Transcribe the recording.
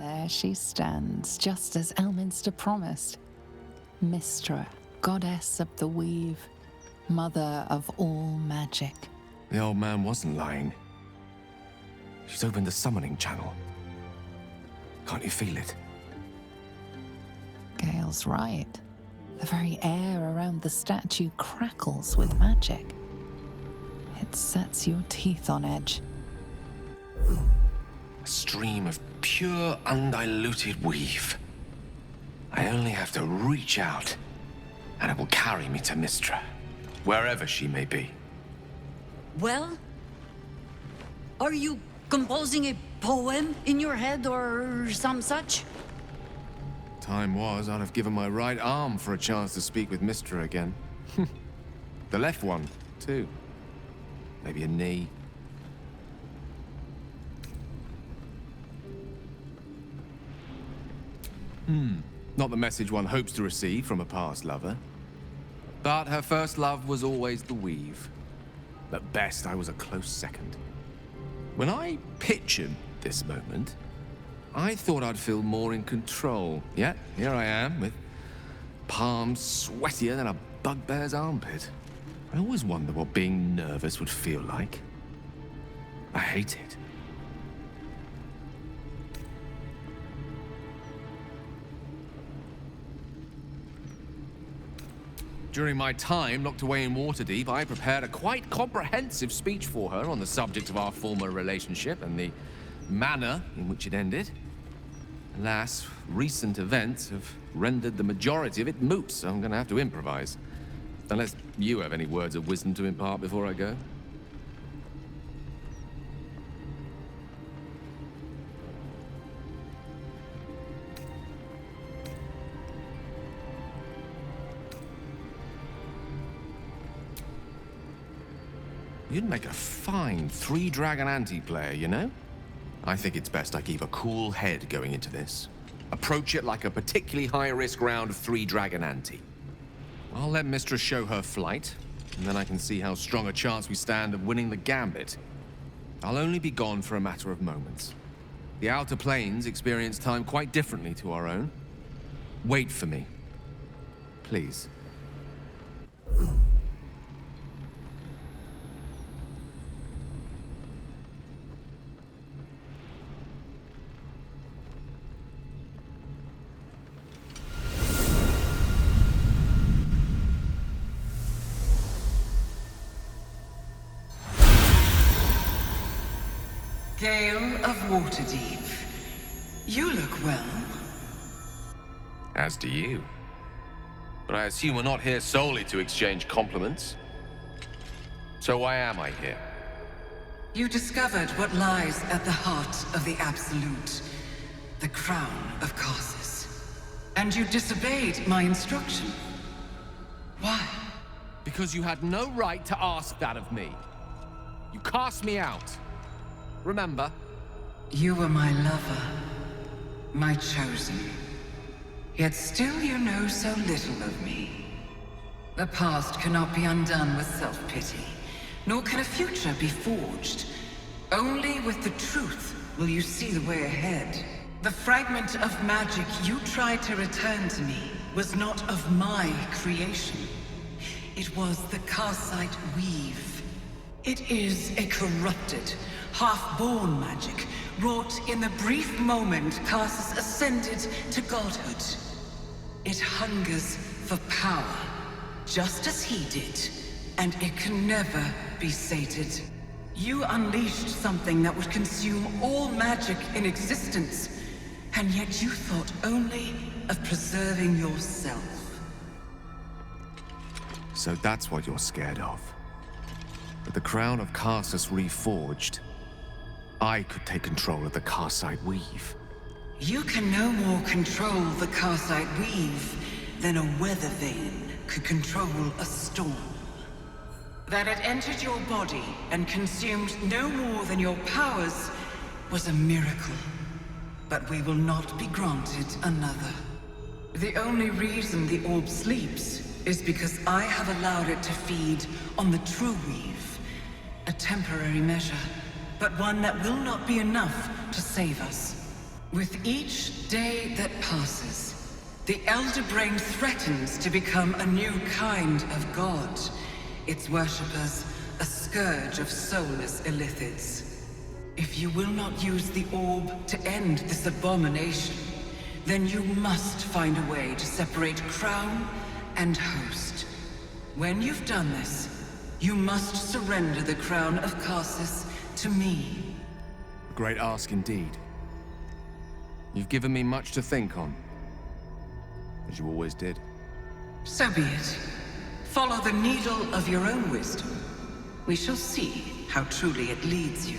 There she stands, just as Elminster promised. Mystra, goddess of the weave, mother of all magic. The old man wasn't lying. She's opened the summoning channel. Can't you feel it? Gale's right. The very air around the statue crackles with magic. It sets your teeth on edge. A stream of pure, undiluted weave. I only have to reach out, and it will carry me to Mystra, wherever she may be. Well? Are you composing a poem in your head or some such? Time was, I'd have given my right arm for a chance to speak with Mystra again. The left one, too. Maybe a knee. Not the message one hopes to receive from a past lover. But her first love was always the weave. At best, I was a close second. When I pictured this moment, I thought I'd feel more in control. Yet, here I am, with palms sweatier than a bugbear's armpit. I always wonder what being nervous would feel like. I hate it. During my time locked away in Waterdeep, I prepared a quite comprehensive speech for her on the subject of our former relationship and the manner in which it ended. Alas, recent events have rendered the majority of it moot, so I'm gonna have to improvise. Unless you have any words of wisdom to impart before I go. You'd make a fine three-dragon anti-player, you know? I think it's best I keep a cool head going into this. Approach it like a particularly high-risk round of three-dragon ante. I'll let Mistress show her flight, and then I can see how strong a chance we stand of winning the gambit. I'll only be gone for a matter of moments. The Outer Planes experience time quite differently to our own. Wait for me. Please. Gale of Waterdeep. You look well. As do you. But I assume we're not here solely to exchange compliments. So why am I here? You discovered what lies at the heart of the Absolute, the crown of Karsus. And you disobeyed my instruction. Why? Because you had no right to ask that of me. You cast me out. Remember? You were my lover, my chosen. Yet still you know so little of me. The past cannot be undone with self-pity, nor can a future be forged. Only with the truth will you see the way ahead. The fragment of magic you tried to return to me was not of my creation. It was the Karsite weave. It is a corrupted, half-born magic, wrought in the brief moment Karsus ascended to godhood. It hungers for power, just as he did, and it can never be sated. You unleashed something that would consume all magic in existence, and yet you thought only of preserving yourself. So that's what you're scared of. With the crown of Karsus reforged, I could take control of the Karsite weave. You can no more control the Karsite weave than a weather vane could control a storm. That it entered your body and consumed no more than your powers was a miracle. But we will not be granted another. The only reason the orb sleeps is because I have allowed it to feed on the true weave. A temporary measure, but one that will not be enough to save us. With each day that passes, the Elder Brain threatens to become a new kind of god. Its worshippers, a scourge of soulless illithids. If you will not use the orb to end this abomination, then you must find a way to separate crown and host. When you've done this, you must surrender the crown of Karsus to me. A great ask indeed. You've given me much to think on, as you always did. So be it. Follow the needle of your own wisdom. We shall see how truly it leads you.